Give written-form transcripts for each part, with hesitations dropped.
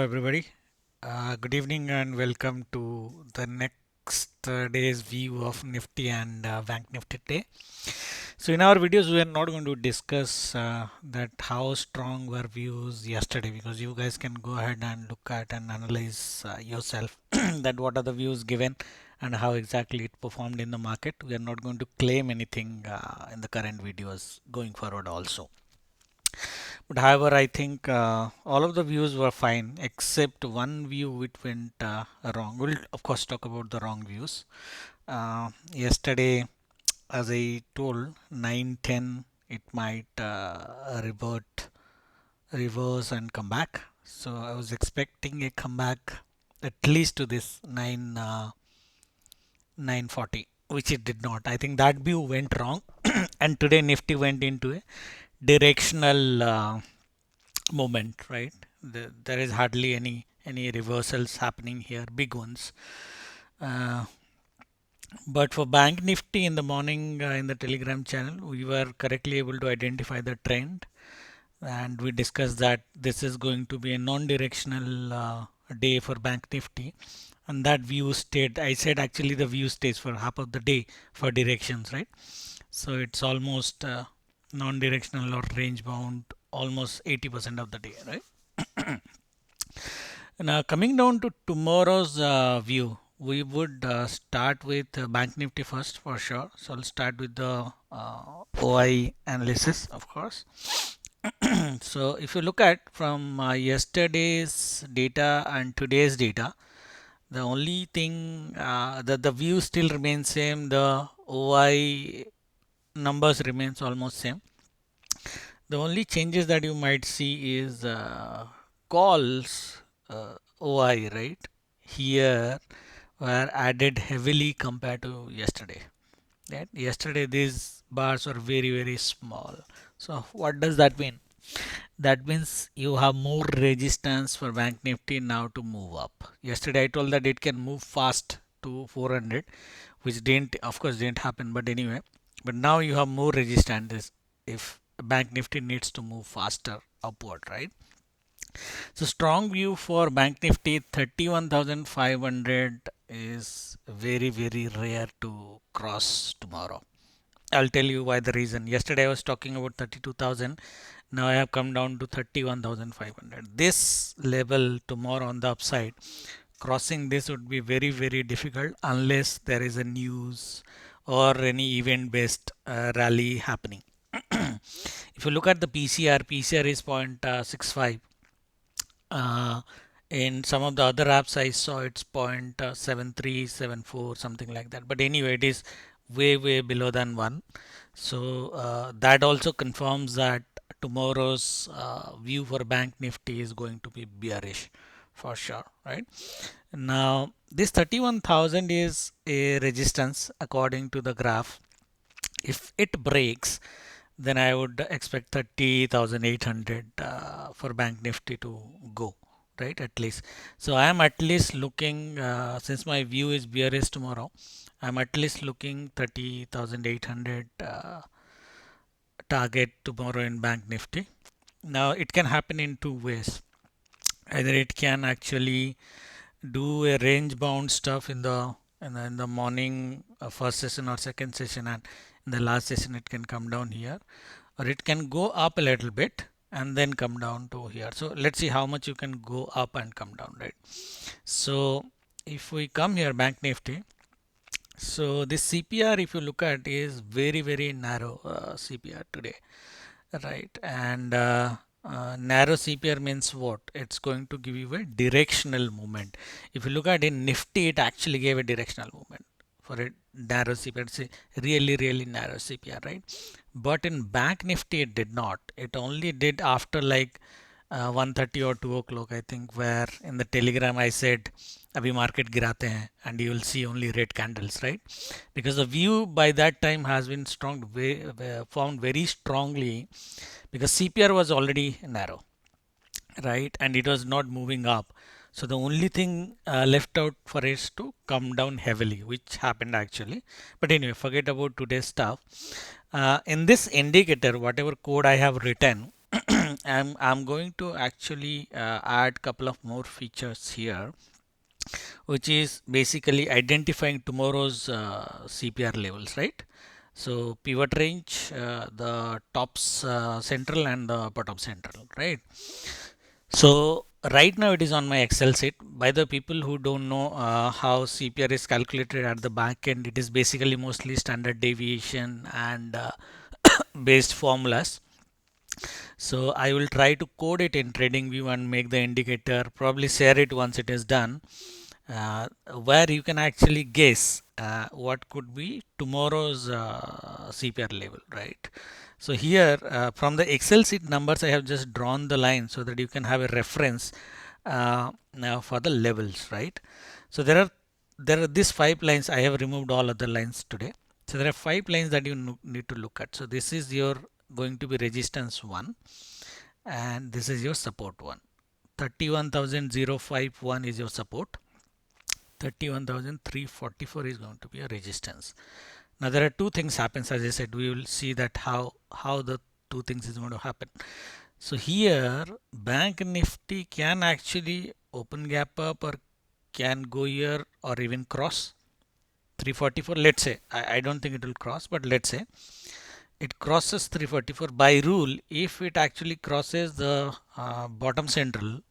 Everybody. Good evening and welcome to the next day's view of Nifty and Bank Nifty today. So in our videos, we are not going to discuss that how strong were views yesterday, because you guys can go ahead and look at and analyze yourself that what are the views given and how exactly it performed in the market. We are not going to claim anything in the current videos going forward also. But however, I think all of the views were fine except one view which went wrong. We'll of course talk about the wrong views. Yesterday, as I told, 9:10 it might reverse and come back. So I was expecting a comeback at least to this 940, which it did not. I think that view went wrong, and today Nifty went into a directional movement, right? There is hardly any reversals happening here, big ones. Uh, but for Bank Nifty in the morning in the Telegram channel, we were correctly able to identify the trend, and we discussed that this is going to be a non-directional day for Bank Nifty, and that view stayed. I said actually the view stays for half of the day for directions, right? So it's almost non-directional or range bound almost 80% of the day, right? Now coming down to tomorrow's view, we would start with Bank Nifty first for sure. So I'll start with the OI analysis, of course. So if you look at from yesterday's data and today's data, the only thing that the view still remains same, the OI numbers remains almost same. The only changes that you might see is calls OI, right? Here were added heavily compared to yesterday. Right? Yesterday these bars were very small. So what does that mean? That means you have more resistance for Bank Nifty now to move up. Yesterday I told that it can move fast to 400, which didn't, of course, didn't happen. But anyway, but now you have more resistance if Bank Nifty needs to move faster upward, right? So strong view for Bank Nifty 31,500 is very rare to cross tomorrow. I'll tell you why the reason. Yesterday I was talking about 32,000. Now I have come down to 31,500. This level tomorrow on the upside, crossing this would be very difficult unless there is a news or any event based rally happening. If you look at the PCR is 0.65. In some of the other apps I saw it's 0.7374, something like that. But anyway, it is way below than 1. So that also confirms that tomorrow's view for Bank Nifty is going to be bearish for sure, right? Now this 31,000 is a resistance according to the graph. If it breaks, then I would expect 30,800 for Bank Nifty to go, right? At least. So I am at least looking, since my view is bearish tomorrow, I'm at least looking 30,800 target tomorrow in Bank Nifty. Now it can happen in two ways. Either it can actually do a range bound stuff in the morning first session or second session, and in the last session it can come down here, or it can go up a little bit and then come down to here. So let's see how much you can go up and come down, right? So if we come here Bank Nifty, so this CPR if you look at is very narrow CPR today, right? And narrow CPR means what? It's going to give you a directional movement. If you look at in Nifty, it actually gave a directional movement for a narrow CPR. It's a really narrow CPR, right? But in Bank Nifty, it did not. It only did after like 1:30 or 2 o'clock, I think, where in the Telegram I said, अभी market गिराते हैं, and you will see only red candles, right? Because the view by that time has been strong, formed very strongly, because CPR was already narrow, right? And it was not moving up. So the only thing left out for is to come down heavily, which happened actually. But anyway, forget about today's stuff. In this indicator, whatever code I have written, I'm going to actually add couple of more features here, which is basically identifying tomorrow's CPR levels, right? So pivot range, the tops central and the bottom central, right? So right now it is on my Excel sheet. By the people who don't know how CPR is calculated at the back end, it is basically mostly standard deviation and based formulas. So I will try to code it in TradingView and make the indicator, probably share it once it is done, where you can actually guess what could be tomorrow's CPR level, right? So here from the Excel sheet numbers, I have just drawn the line so that you can have a reference now for the levels, right? So there are these 5 lines. I have removed all other lines today. So there are 5 lines that you need to look at. So this is your going to be resistance 1, and this is your support 1. 31,051 is your support. 31,344 is going to be a resistance. Now there are two things happens. As I said, we will see that how the two things is going to happen. So here bank nifty can actually open gap up or can go here or even cross 344. Let's say I don't think it will cross, but let's say it crosses 344. By rule, if it actually crosses the bottom central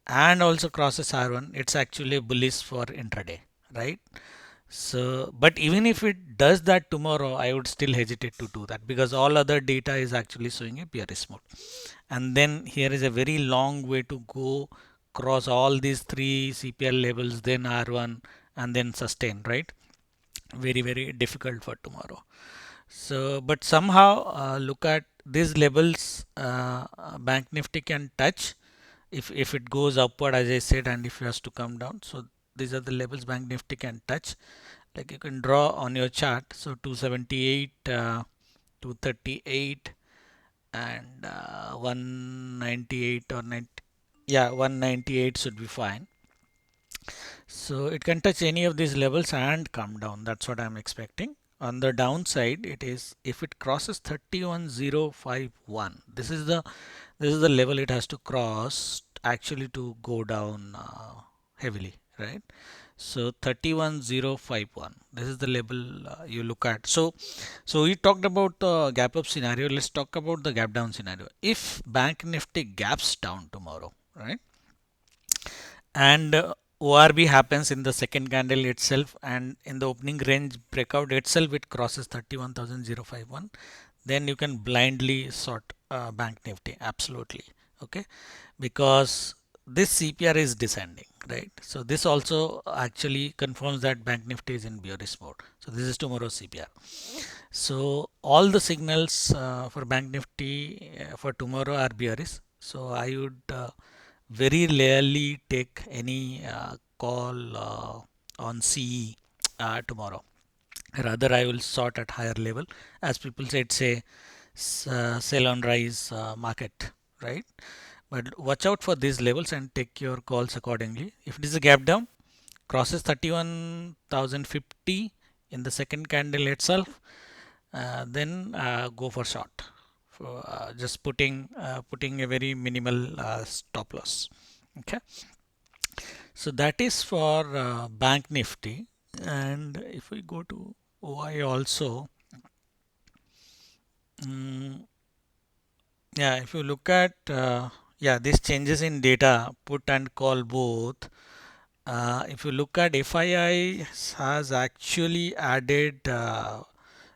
and also crosses R1, it's actually bullish for intraday, right? So, but even if it does that tomorrow, I would still hesitate to do that because all other data is actually showing a bearish mode. And then here is a very long way to go, cross all these three CPL levels, then R1 and then sustain, right? Very, very difficult for tomorrow. So, but somehow look at these levels, bank nifty can touch if it goes upward, as I said, and if it has to come down. So these are the levels bank nifty can touch, like you can draw on your chart. So 278, 238 and 198 or 90, yeah, 198 should be fine. So it can touch any of these levels and come down. That's what I'm expecting. On the downside, it is if it crosses 31051. This is the level it has to cross actually to go down heavily, right? So 31051. This is the level you look at. So we talked about the gap up scenario. Let's talk about the gap down scenario. If bank nifty gaps down tomorrow, right? And ORB happens in the second candle itself, and in the opening range breakout itself it crosses 31,051, then you can blindly sort bank nifty, absolutely, okay, because this CPR is descending, right? So this also actually confirms that bank nifty is in bearish mode. So this is tomorrow's CPR. So all the signals for bank nifty for tomorrow are bearish. So I would very rarely take any call on CE tomorrow. Rather, I will sort at higher level, as people said, say sell on rise market, right? But watch out for these levels and take your calls accordingly. If it is a gap down, crosses 31,050 in the second candle itself, then go for short. For just putting a very minimal stop loss. Okay. So that is for bank nifty, and if we go to OI also, yeah, if you look at yeah, these changes in data, put and call both. If you look at FII has actually added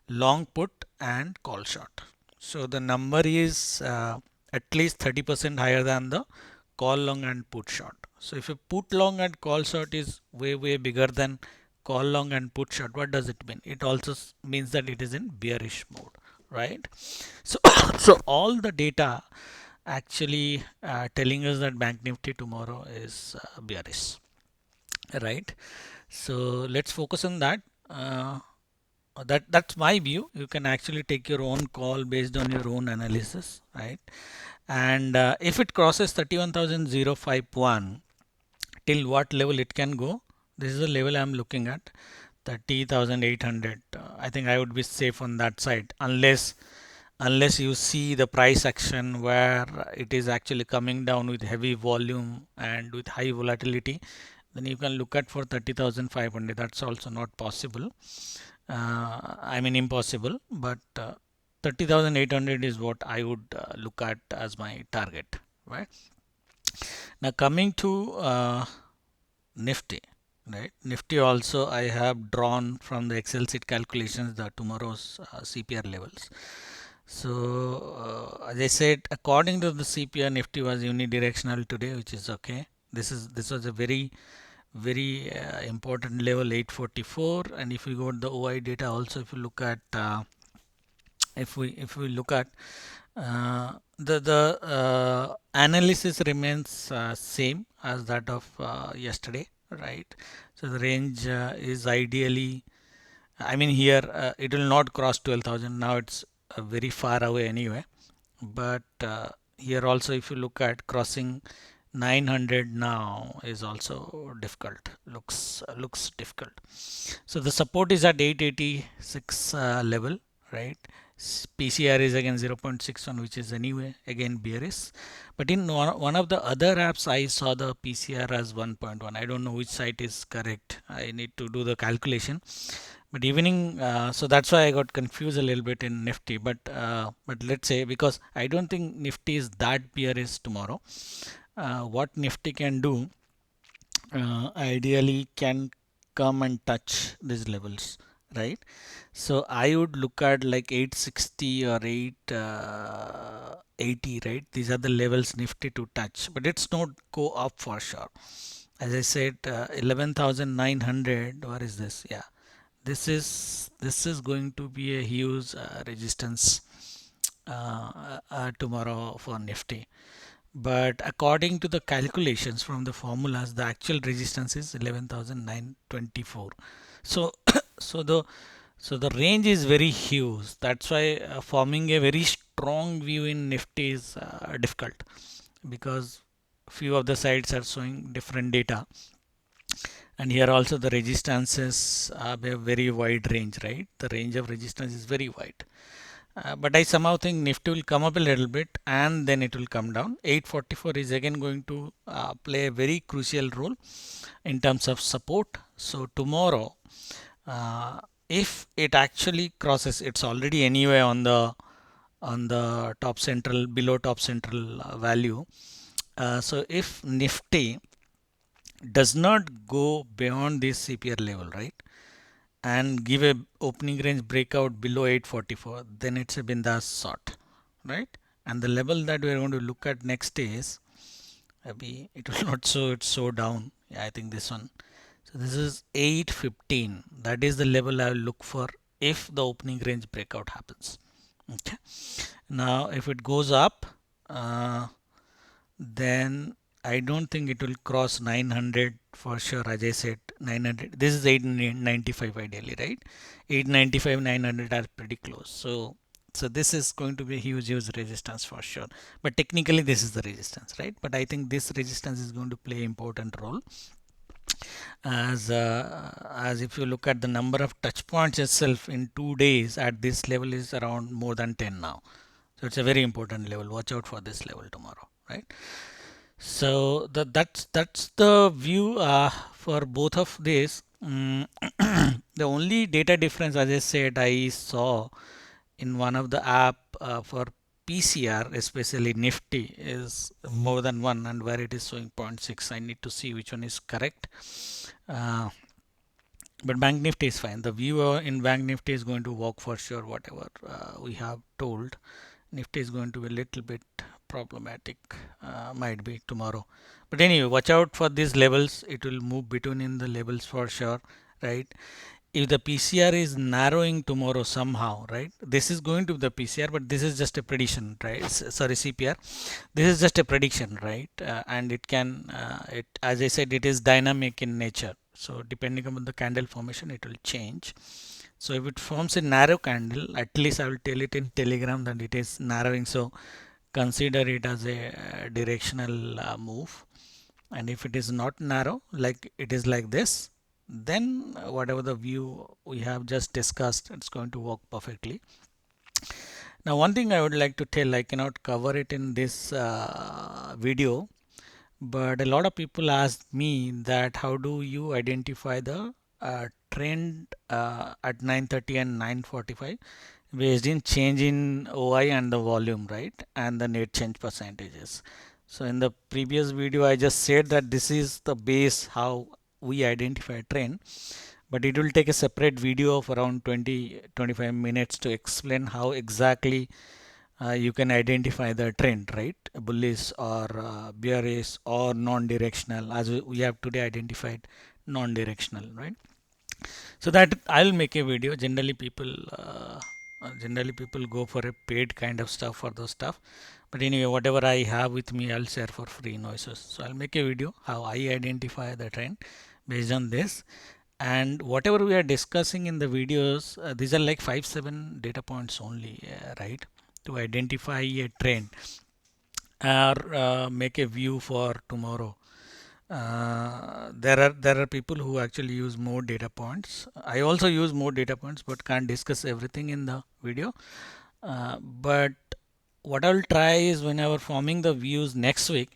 long put and call short. So the number is at least 30% higher than the call long and put short. So if you put long and call short is way bigger than call long and put short, what does it mean? It also means that it is in bearish mode, right? So so all the data actually telling us that bank nifty tomorrow is bearish, right? So let's focus on that. That's my view. You can actually take your own call based on your own analysis, right? And if it crosses 31,051, till what level it can go? This is the level I'm looking at, 30,800. I think I would be safe on that side, unless unless you see the price action where it is actually coming down with heavy volume and with high volatility, then you can look at for 30,500. That's also not possible. I mean impossible, but 30,800 is what I would look at as my target, right? Now coming to Nifty, right? Nifty also I have drawn from the Excel sheet calculations the tomorrow's CPR levels. So as I said, according to the CPR, Nifty was unidirectional today, which is okay. This was a very important level 844, and if you go to the OI data also, if you look at if we look at the analysis remains same as that of yesterday, right? So the range is ideally, I mean here it will not cross 12,000. Now it's very far away anyway, but here also if you look at crossing 900 now is also difficult, looks difficult. So the support is at 886 level, right? PCR is again 0.61, which is anyway again bearish, but in one of the other apps I saw the PCR as 1.1. I don't know which site is correct, I need to do the calculation. But evening, so that's why I got confused a little bit in Nifty. But let's say, because I don't think Nifty is that bearish tomorrow. What Nifty can do, ideally can come and touch these levels, right? So I would look at like 860 or 880, right? These are the levels Nifty to touch, but it's not go up for sure. As I said, 11,900. What is this? Yeah, this is going to be a huge resistance tomorrow for Nifty. But according to the calculations from the formulas, the actual resistance is 11,924. So so the range is very huge. That's why forming a very strong view in Nifty is difficult, because few of the sites are showing different data, and here also the resistances have a very wide range, right? The range of resistance is very wide. But I somehow think Nifty will come up a little bit and then it will come down. 844 is again going to play a very crucial role in terms of support. So tomorrow, if it actually crosses, it's already anyway on the top central, below top central value. So if Nifty does not go beyond this CPR level, right, and give a opening range breakout below 844, then it's a bindas short, right? And the level that we're going to look at next is, maybe it will not show, it's so down. Yeah, I think this one. So this is 815. That is the level I will look for if the opening range breakout happens. Okay. Now, if it goes up, then I don't think it will cross 900 for sure. As I said, 900. This is 895 ideally, right? 895, 900 are pretty close. So this is going to be a huge resistance for sure. But technically, this is the resistance, right? But I think this resistance is going to play an important role. As if you look at the number of touch points itself in 2 days at this level is around more than 10 now. So it's a very important level. Watch out for this level tomorrow, right? So that's the view for both of these. The only data difference, as I said, I saw in one of the app for PCR, especially Nifty, is more than one, and where it is showing 0.6. I need to see which one is correct. But Bank Nifty is fine. The view in Bank Nifty is going to work for sure. Whatever we have told, Nifty is going to be a little bit problematic, might be tomorrow. But anyway, watch out for these levels. It will move between in the levels for sure, right? If the PCR is narrowing tomorrow somehow, right? This is going to be the PCR, but this is just a prediction, right? Sorry, CPR. This is just a prediction, right? And it can, as I said, it is dynamic in nature. So depending upon the candle formation, it will change. So if it forms a narrow candle, at least I will tell it in Telegram that it is narrowing. So consider it as a directional move. And if it is not narrow, like it is like this, then whatever the view we have just discussed, it's going to work perfectly. Now, one thing I would like to tell, I cannot cover it in this video, but a lot of people ask me that how do you identify the trend at 9:30 and 9:45 based in change in OI and the volume, right? And the net change percentages. So in the previous video, I just said that this is the base how we identify a trend, but it will take a separate video of around 20-25 minutes to explain how exactly you can identify the trend, right? Bullish or bearish or non-directional, as we have today identified non-directional, right? So that I'll make a video. Generally people go for a paid kind of stuff for those stuff, but anyway, whatever I have with me, I'll share for free noises. So I'll make a video how I identify the trend based on this. And whatever we are discussing in the videos, these are like 5-7 data points only, right, to identify a trend or make a view for tomorrow. There are people who actually use more data points. I also use more data points, but can't discuss everything in the video. But what I'll try is whenever forming the views next week,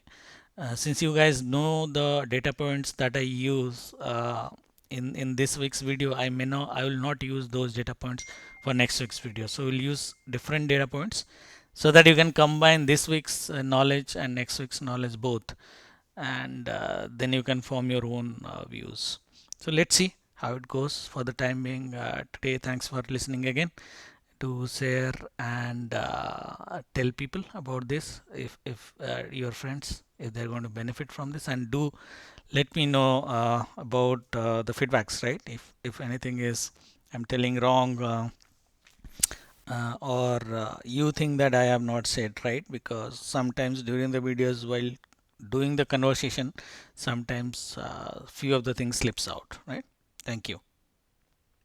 since you guys know the data points that I use in this week's video, I will not use those data points for next week's video. So we'll use different data points so that you can combine this week's knowledge and next week's knowledge both, and then you can form your own views. So let's see how it goes. For the time being, today, thanks for listening again. To share and tell people about this if your friends, if they're going to benefit from this, and do let me know about the feedbacks, right? If anything is I'm telling wrong, or you think that I have not said right, because sometimes during the videos while doing the conversation, sometimes few of the things slips out, right? Thank you.